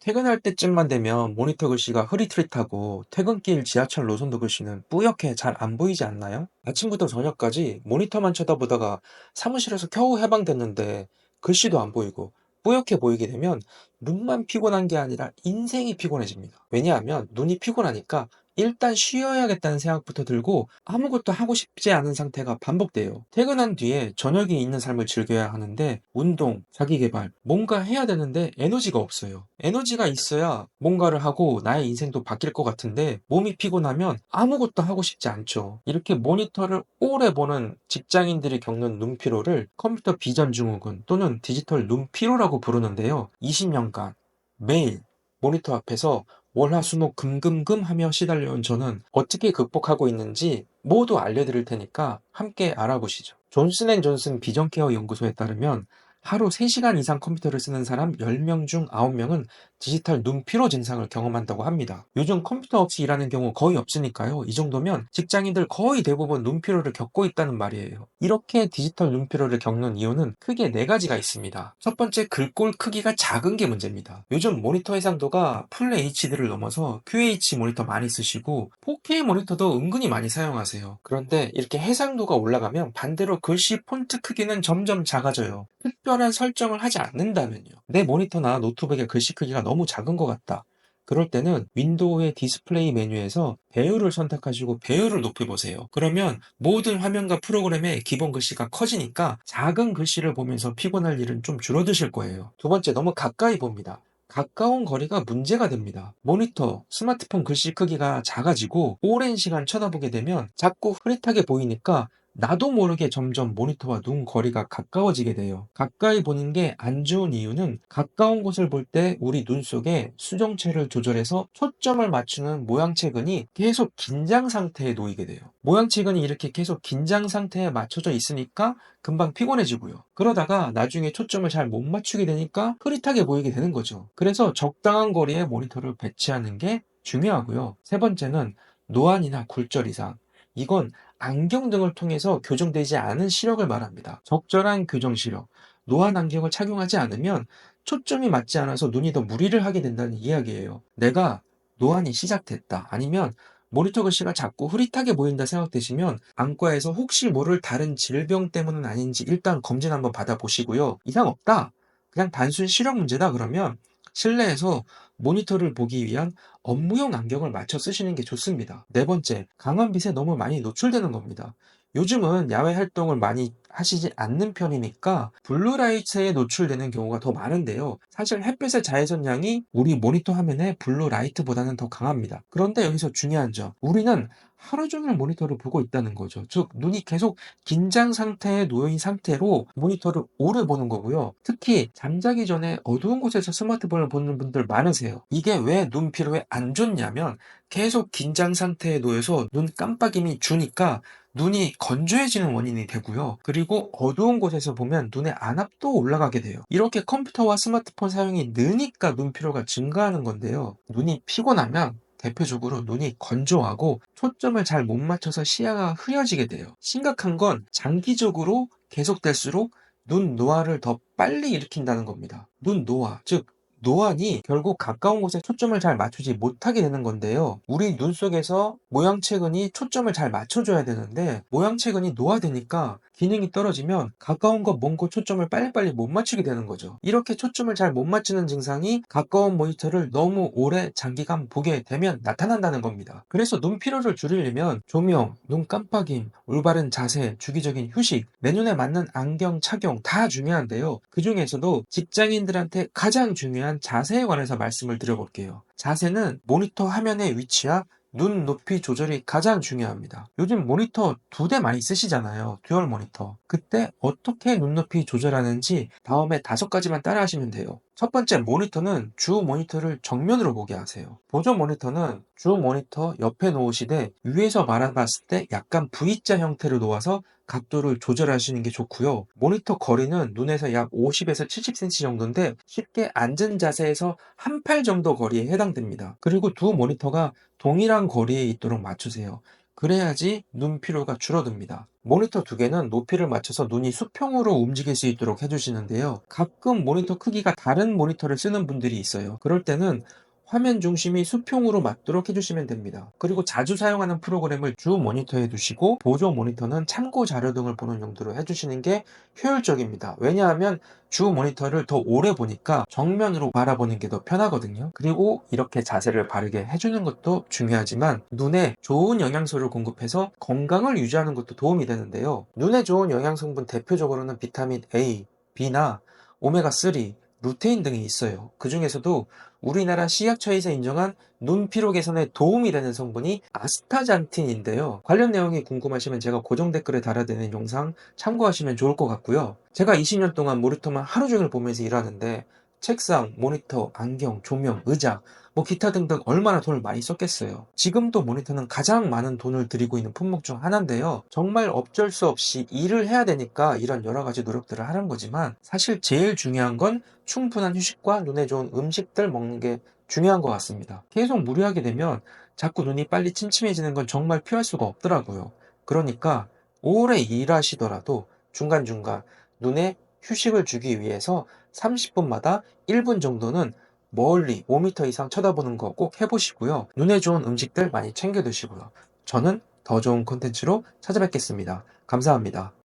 퇴근할 때쯤만 되면 모니터 글씨가 흐릿흐릿하고 퇴근길 지하철 노선도 글씨는 뿌옇게 잘 안 보이지 않나요? 아침부터 저녁까지 모니터만 쳐다보다가 사무실에서 겨우 해방됐는데 글씨도 안 보이고 뿌옇게 보이게 되면 눈만 피곤한 게 아니라 인생이 피곤해집니다. 왜냐하면 눈이 피곤하니까 일단 쉬어야겠다는 생각부터 들고 아무것도 하고 싶지 않은 상태가 반복돼요. 퇴근한 뒤에 저녁에 있는 삶을 즐겨야 하는데 운동, 자기계발, 뭔가 해야 되는데 에너지가 없어요. 에너지가 있어야 뭔가를 하고 나의 인생도 바뀔 것 같은데 몸이 피곤하면 아무것도 하고 싶지 않죠. 이렇게 모니터를 오래 보는 직장인들이 겪는 눈피로를 컴퓨터 비전 증후군 또는 디지털 눈피로라고 부르는데요. 20년간 매일 모니터 앞에서 월화수목금금금 하며 시달려온 저는 어떻게 극복하고 있는지 모두 알려드릴 테니까 함께 알아보시죠. 존슨앤존슨 비전케어 연구소에 따르면 하루 3시간 이상 컴퓨터를 쓰는 사람 10명 중 9명은 디지털 눈피로 증상을 경험한다고 합니다. 요즘 컴퓨터 없이 일하는 경우 거의 없으니까요. 이 정도면 직장인들 거의 대부분 눈피로를 겪고 있다는 말이에요. 이렇게 디지털 눈피로를 겪는 이유는 크게 4가지가 있습니다. 첫 번째, 글꼴 크기가 작은 게 문제입니다. 요즘 모니터 해상도가 풀 HD를 넘어서 QH 모니터 많이 쓰시고 4K 모니터도 은근히 많이 사용하세요. 그런데 이렇게 해상도가 올라가면 반대로 글씨 폰트 크기는 점점 작아져요. 특별한 설정을 하지 않는다면요. 내 모니터나 노트북의 글씨 크기가 너무 작은 것 같다. 그럴 때는 윈도우의 디스플레이 메뉴에서 배열을 선택하시고 배열을 높여보세요. 그러면 모든 화면과 프로그램의 기본 글씨가 커지니까 작은 글씨를 보면서 피곤할 일은 좀 줄어드실 거예요. 두 번째, 너무 가까이 봅니다. 가까운 거리가 문제가 됩니다. 모니터, 스마트폰 글씨 크기가 작아지고 오랜 시간 쳐다보게 되면 자꾸 흐릿하게 보이니까 나도 모르게 점점 모니터와 눈 거리가 가까워지게 돼요. 가까이 보는 게 안 좋은 이유는 가까운 곳을 볼 때 우리 눈 속에 수정체를 조절해서 초점을 맞추는 모양체근이 계속 긴장 상태에 놓이게 돼요. 모양체근이 이렇게 계속 긴장 상태에 맞춰져 있으니까 금방 피곤해지고요. 그러다가 나중에 초점을 잘 못 맞추게 되니까 흐릿하게 보이게 되는 거죠. 그래서 적당한 거리에 모니터를 배치하는 게 중요하고요. 세 번째는 노안이나 굴절 이상. 이건 안경 등을 통해서 교정되지 않은 시력을 말합니다. 적절한 교정 시력, 노안 안경을 착용하지 않으면 초점이 맞지 않아서 눈이 더 무리를 하게 된다는 이야기예요. 내가 노안이 시작됐다. 아니면 모니터 글씨가 자꾸 흐릿하게 보인다 생각되시면 안과에서 혹시 모를 다른 질병 때문은 아닌지 일단 검진 한번 받아보시고요. 이상 없다. 그냥 단순 시력 문제다 그러면 실내에서 모니터를 보기 위한 업무용 안경을 맞춰 쓰시는 게 좋습니다. 네 번째, 강한 빛에 너무 많이 노출되는 겁니다. 요즘은 야외 활동을 많이 하시지 않는 편이니까 블루라이트에 노출되는 경우가 더 많은데요. 사실 햇빛의 자외선량이 우리 모니터 화면의 블루라이트보다는 더 강합니다. 그런데 여기서 중요한 점, 우리는 하루 종일 모니터를 보고 있다는 거죠. 즉, 눈이 계속 긴장 상태에 놓인 상태로 모니터를 오래 보는 거고요. 특히 잠자기 전에 어두운 곳에서 스마트폰을 보는 분들 많으세요. 이게 왜 눈 피로에 안 좋냐면 계속 긴장 상태에 놓여서 눈 깜빡임이 주니까 눈이 건조해지는 원인이 되고요. 그리고 어두운 곳에서 보면 눈의 안압도 올라가게 돼요. 이렇게 컴퓨터와 스마트폰 사용이 느니까 눈 피로가 증가하는 건데요. 눈이 피곤하면 대표적으로 눈이 건조하고 초점을 잘 못 맞춰서 시야가 흐려지게 돼요. 심각한 건 장기적으로 계속될수록 눈 노화를 더 빨리 일으킨다는 겁니다. 눈 노화, 즉 노안이 결국 가까운 곳에 초점을 잘 맞추지 못하게 되는 건데요. 우리 눈 속에서 모양체근이 초점을 잘 맞춰줘야 되는데 모양체근이 노화되니까 기능이 떨어지면 가까운 것, 먼 것 초점을 빨리빨리 못 맞추게 되는 거죠. 이렇게 초점을 잘 못 맞추는 증상이 가까운 모니터를 너무 오래 장기간 보게 되면 나타난다는 겁니다. 그래서 눈 피로를 줄이려면 조명, 눈 깜빡임, 올바른 자세, 주기적인 휴식, 내 눈에 맞는 안경 착용 다 중요한데요. 그 중에서도 직장인들한테 가장 중요한 자세에 관해서 말씀을 드려볼게요. 자세는 모니터 화면의 위치와 눈 높이 조절이 가장 중요합니다. 요즘 모니터 2대 많이 쓰시잖아요. 듀얼 모니터. 그때 어떻게 눈높이 조절하는지 다음에 5가지만 따라 하시면 돼요. 첫 번째, 모니터는 주 모니터를 정면으로 보게 하세요. 보조 모니터는 주 모니터 옆에 놓으시되 위에서 바라봤을 때 약간 V자 형태로 놓아서 각도를 조절하시는 게 좋고요. 모니터 거리는 눈에서 약 50에서 70cm 정도인데 쉽게 앉은 자세에서 한 팔 정도 거리에 해당됩니다. 그리고 두 모니터가 동일한 거리에 있도록 맞추세요. 그래야지 눈 피로가 줄어듭니다. 모니터 두 개는 높이를 맞춰서 눈이 수평으로 움직일 수 있도록 해주시는데요. 가끔 모니터 크기가 다른 모니터를 쓰는 분들이 있어요. 그럴 때는 화면 중심이 수평으로 맞도록 해주시면 됩니다. 그리고 자주 사용하는 프로그램을 주 모니터에 두시고 보조 모니터는 참고 자료 등을 보는 용도로 해주시는 게 효율적입니다. 왜냐하면 주 모니터를 더 오래 보니까 정면으로 바라보는 게 더 편하거든요. 그리고 이렇게 자세를 바르게 해주는 것도 중요하지만 눈에 좋은 영양소를 공급해서 건강을 유지하는 것도 도움이 되는데요. 눈에 좋은 영양성분 대표적으로는 비타민 A, B나 오메가3, 루테인 등이 있어요. 그 중에서도 우리나라 식약처에서 인정한 눈 피로 개선에 도움이 되는 성분이 아스타잔틴인데요. 관련 내용이 궁금하시면 제가 고정 댓글에 달아드리는 영상 참고하시면 좋을 것 같고요. 제가 20년 동안 모니터만 하루 종일 보면서 일하는데 책상, 모니터, 안경, 조명, 의자, 뭐 기타 등등 얼마나 돈을 많이 썼겠어요. 지금도 모니터는 가장 많은 돈을 들이고 있는 품목 중 하나인데요. 정말 어쩔 수 없이 일을 해야 되니까 이런 여러 가지 노력들을 하는 거지만 사실 제일 중요한 건 충분한 휴식과 눈에 좋은 음식들 먹는 게 중요한 것 같습니다. 계속 무리하게 되면 자꾸 눈이 빨리 침침해지는 건 정말 피할 수가 없더라고요. 그러니까 오래 일하시더라도 중간중간 눈에 휴식을 주기 위해서 30분마다 1분 정도는 멀리 5m 이상 쳐다보는 거 꼭 해보시고요. 눈에 좋은 음식들 많이 챙겨 드시고요. 저는 더 좋은 콘텐츠로 찾아뵙겠습니다. 감사합니다.